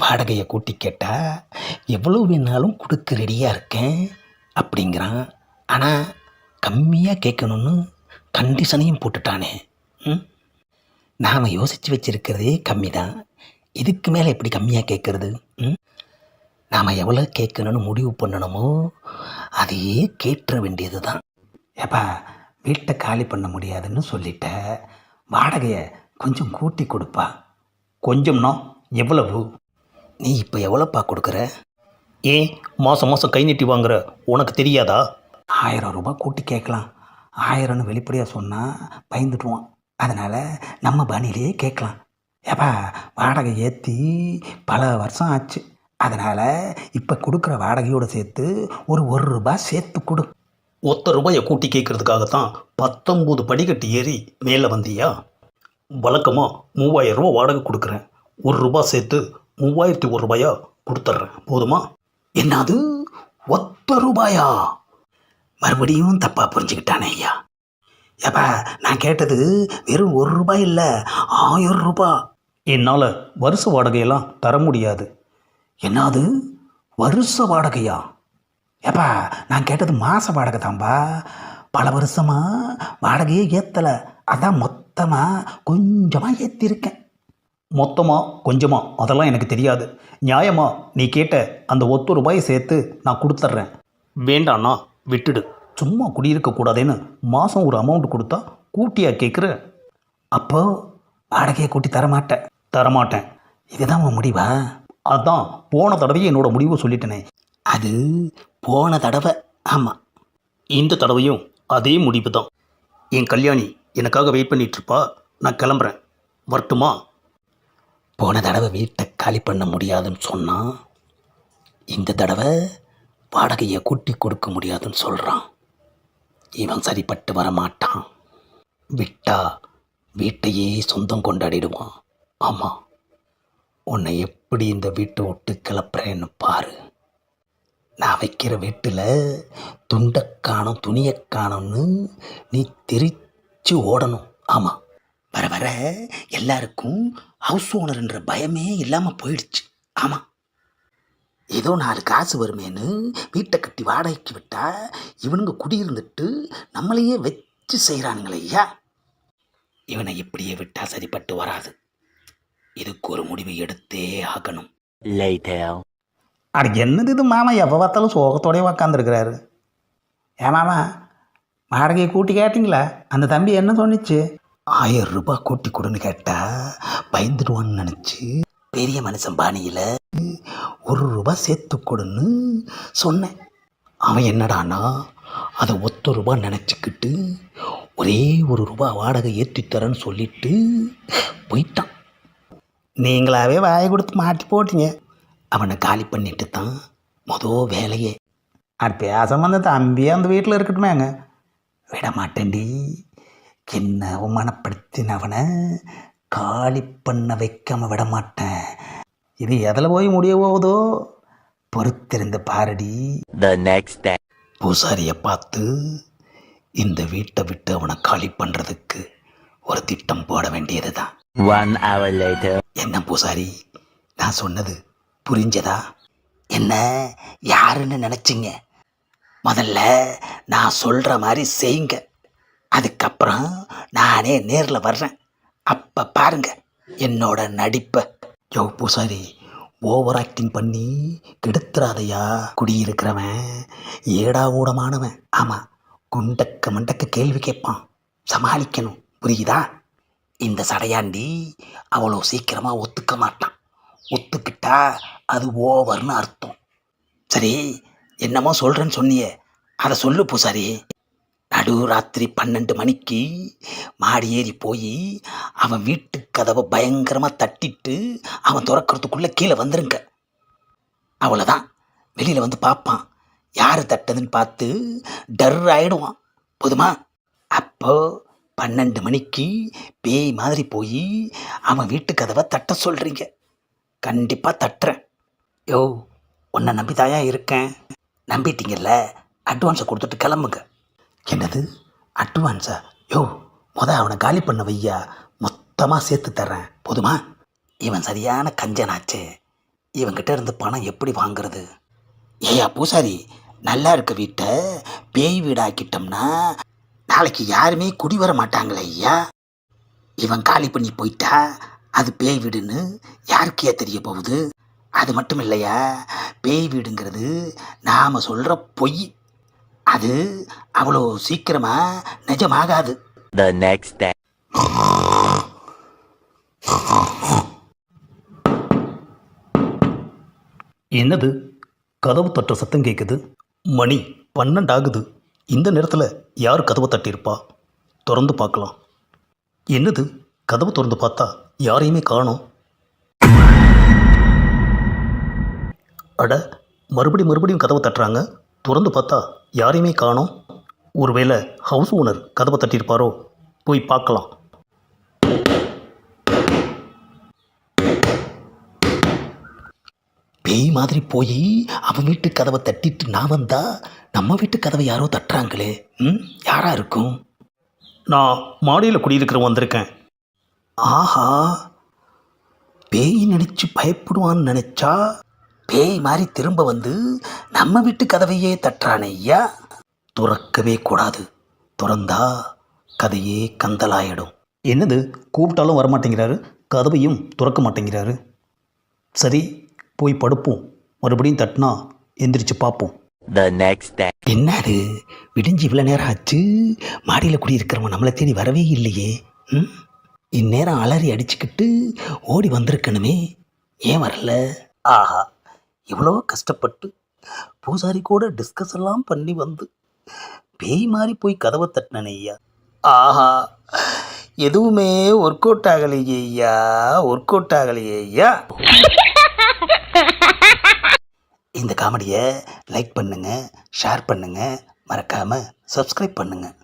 வாடகையை கூட்டி கேட்டால் எவ்வளோ வேணாலும் கொடுக்க ரெடியாக இருக்கேன் அப்படிங்கிறான். ஆனால் கம்மியாக கேட்கணுன்னு கண்டிஷனையும் போட்டுட்டானே. நாம் யோசித்து வச்சுருக்கிறதே கம்மி தான், இதுக்கு மேலே எப்படி கம்மியாக கேட்குறது? நாம் எவ்வளோ கேட்கணும்னு முடிவு பண்ணணுமோ அதையே கேட்டுற வேண்டியது தான். ஏப்பா, வீட்டை காலி பண்ண முடியாதுன்னு சொல்லிட்ட, வாடகையை கொஞ்சம் கூட்டி கொடுப்பா. கொஞ்சம்னா எவ்வளவு? நீ இப்போ எவ்வளோப்பா கொடுக்குற? ஏன் மாதம் மாதம் கை நீட்டி வாங்குற, உனக்கு தெரியாதா? 1000 ரூபாய் கூட்டி கேட்கலாம். 1000ன்னு வெளிப்படையாக சொன்னால் பயந்துட்டுவான். அதனால் நம்ம பாணியிலேயே கேட்கலாம். ஏப்பா, வாடகை ஏற்றி பல வருஷம் ஆச்சு, அதனால் இப்போ கொடுக்குற வாடகையோடு சேர்த்து ஒரு ரூபாய் சேர்த்து கொடு. ₹1 கூட்டி கேட்குறதுக்காகத்தான் 19 படிக்கட்டு ஏறி மேலே வந்தியா? வழக்கமாக 3000 ரூபா வாடகை கொடுக்குறேன், ₹1 சேர்த்து 3001 ரூபாயா கொடுத்துட்றேன், போதுமா? என்னது ₹1? மறுபடியும் தப்பாக புரிஞ்சுக்கிட்டானே ஐயா. ஏப்பா, நான் கேட்டது வெறும் ₹1 இல்லை, 1000 ரூபாய். என்னால் வருஷ வாடகையெல்லாம் தர முடியாது. என்னது வருஷ வாடகையா? ஏப்பா, நான் கேட்டது மாத வாடகை தான்பா. பல வருஷமாக வாடகையே ஏற்றலை, அதான் மொத்தமாக கொஞ்சமாக ஏற்றிருக்கேன். மொத்தமாக கொஞ்சமாக அதெல்லாம் எனக்கு தெரியாது. நியாயமா நீ கேட்ட அந்த ₹1 சேர்த்து நான் கொடுத்துட்றேன். வேண்டாண்ணா விட்டுடு, சும்மா குடியிருக்கக்கூடாதுன்னு மாதம் ஒரு அமௌண்ட் கொடுத்தா கூட்டியாக கேட்குற? அப்போ வாடகையை கூட்டி தரமாட்டேன். இதுதான் உன் முடிவா? அதான் போன தடவையே என்னோட முடிவு சொல்லிட்டேனே. அது போன தடவை. ஆமாம், இந்த தடவையும் அதே முடிவு தான். என் கல்யாணி எனக்காக வெயிட் பண்ணிகிட்ருப்பா, நான் கிளம்புறேன், வரட்டுமா? போன தடவை வீட்டை காலி பண்ண முடியாதுன்னு சொன்னான், இந்த தடவை வாடகையை கூட்டி கொடுக்க முடியாதுன்னு சொல்கிறான். இவன் சரிப்பட்டு வரமாட்டான். விட்டா வீட்டையே சொந்தம் கொண்டாடிடுவான். ஆமாம், உன்னை எப்படி இந்த வீட்டை விட்டு கிளப்புறேன்னு பாரு. நான் வைக்கிற வீட்டில் துண்டைக்கானம் துணியைக்கானம்னு நீ தெரிச்சு ஓடணும். ஆமாம், வர வர எல்லாருக்கும் ஹவுஸ் ஓனர்ன்ற பயமே இல்லாமல் போயிடுச்சு. ஆமாம், ஏதோ 4 காசு வருமேன்னு வீட்டை கட்டி வாடகைக்கு விட்டால் இவனுங்க குடியிருந்துட்டு நம்மளையே வச்சு செய்கிறானுங்களே ஐயா. இவனை இப்படியே விட்டால் சரிப்பட்டு வராது. இதுக்கு ஒரு முடிவு எடுத்தே ஆகணும். அட என்னது இது மாமா, எப்போ பார்த்தாலும் சோகத்தோடய உக்காந்துருக்கிறாரு. ஏன் மாமா, வாடகையை கூட்டி கேட்டிங்களா? அந்த தம்பி என்ன சொன்னிச்சு? 1000 ரூபாய் கூட்டி கொடுன்னு கேட்டால் பயந்துடுவான்னு நினச்சி பெரிய மனுஷன் பாணியில் ₹1 சேர்த்து கொடுன்னு சொன்னேன். அவன் என்னடானா அதை ₹1 நினச்சிக்கிட்டு ஒரே ₹1 வாடகை ஏற்றித்தரேன்னு சொல்லிட்டு போயிட்டான். நீங்களாவே வாயை கொடுத்து மாட்டி போட்டீங்க. அவனை காலி பண்ணிட்டு தான் மொதல் வேலையே. அது பேச வந்த தம்பியே அந்த வீட்டில் இருக்கட்டுமேங்க. விட மாட்டேன்டி, என்ன அவமானப்படுத்தினவனை காலி பண்ண வைக்காம விட மாட்டேன். இது எதில் போய் முடிய போகுதோ பொறுத்திருந்து பாரடி. பூசாரியை பார்த்து இந்த வீட்டை விட்டு அவனை காலி பண்ணுறதுக்கு ஒரு திட்டம் போட வேண்டியது தான். 1 hour later. என்ன பூசாரி, நான் சொன்னது புரிஞ்சதா? என்ன யாருன்னு நினச்சிங்க? முதல்ல நான் சொல்கிற மாதிரி செய்யுங்க, அதுக்கப்புறம் நானே நேரில் வர்றேன், அப்போ பாருங்க என்னோட நடிப்பை. யோ பூசாரி, ஓவர் ஆக்டிங் பண்ணி கெடுத்துறாதையா. குடியிருக்கிறவன் ஏடா ஊடமானவன். ஆமாம், குண்டக்க மண்டக்க கேள்வி கேட்பான், சமாளிக்கணும், புரியுதா? இந்த சடையாண்டி அவ்வளோ சீக்கிரமாக ஒத்துக்க மாட்டான். ஒத்துக்கிட்டா அது ஓவர்னு அர்த்தம். சரி, என்னமோ சொல்கிறேன்னு சொன்னியே, அதை சொல்லு பூசாரி. நடுராத்திரி 12 மணிக்கு மாடி ஏறி போய் அவன் வீட்டு கதவை பயங்கரமாக தட்டிட்டு அவன் திறக்கிறதுக்குள்ளே கீழே வந்துருங்க. அவ்வளோதான், வெளியில் வந்து பார்ப்பான், யார் தட்டதுன்னு பார்த்து டர் ஆகிடுவான், போதுமா? அப்போ 12 மணிக்கு பேய் மாதிரி போய் அவன் வீட்டு கதவை தட்ட சொல்கிறீங்க. கண்டிப்பாக தட்டுறேன். யோ, உன்னை நம்பிதாயா இருக்கேன். நம்பிட்டீங்கல்ல, அட்வான்ஸை கொடுத்துட்டு கிளம்புங்க. என்னது அட்வான்ஸா? யோ, அவனை காலி பண்ண வையா, மொத்தமாக சேர்த்து தர்றேன், போதுமா? இவன் சரியான கஞ்சனாச்சே, இவங்கிட்ட இருந்து பணம் எப்படி வாங்குறது? ஏயா பூசாரி, நல்லா இருக்க வீட்டை பேய் வீடாக்கிட்டோம்னா நாளைக்கு யாருமே குடி வர மாட்டாங்களே ஐயா. இவன் காலி பண்ணி போயிட்டா அது பேய் வீடுன்னு யாருக்கே தெரிய போகுது? அது மட்டும் இல்லையா, பேய் வீடுங்கிறது நாம் சொல்கிற பொய். அது அவ்வளோ சீக்கிரமா நிஜமாகாது. The next day. என்னது, கதவு தட்டுற சத்தம் கேட்குது. மணி 12 ஆகுது. இந்த நேரத்தில் யார் கதவை தட்டியிருப்பா? திறந்து பார்க்கலாம். என்னது, கதவு திறந்து பார்த்தா யாரையுமே காணோம். அட, மறுபடியும் கதவை தட்டுறாங்க. திறந்து பார்த்தா யாரையுமே காணோம். ஒருவேளை ஹவுஸ் ஓனர் கதவை தட்டியிருப்பாரோ? போய் பார்க்கலாம். பேய் மாதிரி போய் அவன் வீட்டு கதவை தட்டிட்டு நான் வந்தா நம்ம வீட்டு கதவை யாரோ தட்டுறாங்களே. யாரா இருக்கும்? நான் மாடியில் குடியிருக்கிறவன் வந்திருக்கேன். ஆஹா, பேய் நினைச்சு பயப்படுவான்னு நினைச்சா பேய் மாதிரி திரும்ப வந்து நம்ம வீட்டு கதவையே தட்டுறானே ஐயா. துறக்கவே கூடாது, துறந்தா கதையே கந்தலாயிடும். என்னது, கூப்பிட்டாலும் வரமாட்டேங்கிறாரு, கதவையும் துறக்க மாட்டேங்கிறாரு. சரி, போய் படுப்போம். மறுபடியும் தட்டினா எந்திரிச்சு பார்ப்போம். The next day. என்னது, விடிஞ்சு இவ்வளோ நேரம் ஆச்சு, மாடியில் குடியிருக்கிறவன் நம்மளை தேடி வரவே இல்லையே. இந்நேரம் அலறி அடிச்சுக்கிட்டு ஓடி வந்திருக்கணுமே, ஏன் வரல? ஆஹா, இவ்வளோ கஷ்டப்பட்டு பூசாரி கூட டிஸ்கஸ் எல்லாம் பண்ணி வந்து பேய் மாதிரி போய் கதவை தட்டினே ஐயா. ஆஹா, எதுவுமே ஒர்க் அவுட் ஆகலையே ஐயா, ஒர்க் அவுட் ஆகலையே ஐயா. இந்த காமெடியை லைக் பண்ணுங்கள், ஷேர் பண்ணுங்கள், மறக்காமல் சப்ஸ்கிரைப் பண்ணுங்கள்.